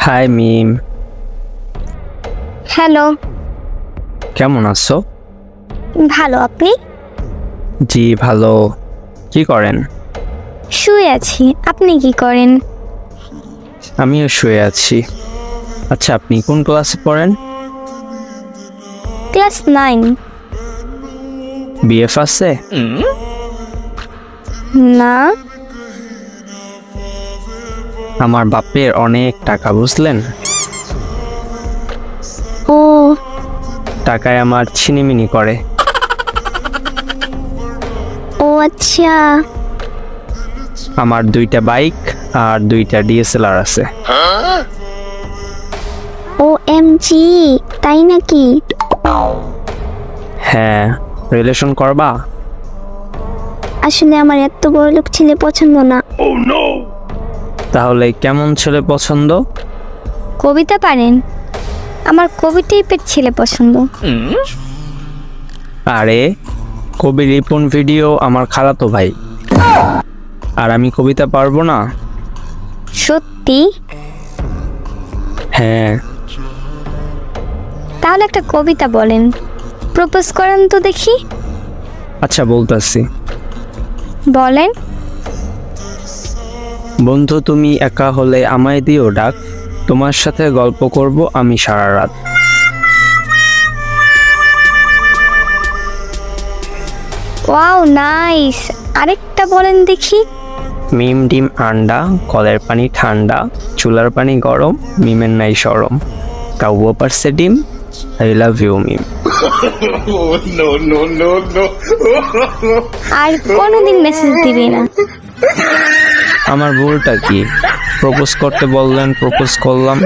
High মিম, hello. কেমন আছো? ভালো, আপনি? জি ভালো। কি করেন? শুয়ে আছি। আপনি কি করেন? আমিও শুয়ে আছি। আচ্ছা, আপনি কোন ক্লাসে পড়েন? ক্লাস 9। বিএফ আছে? না। আমার বাপের অনেক টাকা, বুঝলেন? ও টাকায় আমার ছিনিমিনি করে। ও আচ্ছা। আমার 2টা বাইক আর 2টা ডিএসএলআর আছে। ও এমজি, তাই নাকি? হ্যাঁ, রিলেশন করবা? আসলে আমার এত বড় লোক ছেলে পছন্দ না। তাহলে কেমন ছেলে পছন্দ? কবিতা পারেন? আমার কবি টাইপের ছেলে পছন্দ। আরে, কবি রিপন ভিডিও আমার খালাতো ভাই। আর আমি কবিতা পারবো না? সত্যি? হ্যাঁ। তাহলে একটা কবিতা বলেন, প্রপোজ করেন তো দেখি। আচ্ছা, বলতাছি। বলেন। বন্ধু, তুমি একা হলে আমায় দিও ডাক, তোমার সাথে গল্প করব আমি সারা রাত। Wow, nice. আরেকটা বলেন দেখি। মিম ডিম আন্ডা, কলের পানি ঠান্ডা, চুলার পানি গরম, মিমের নাই সরম, কাউও পারছে ডিম, আই লাভ ইউ মিম। আর কোনোদিন মেসেজ দিবি না। আমার ভুলটা কি? প্রপোজ করতে বললেন, প্রপোজ করলাম।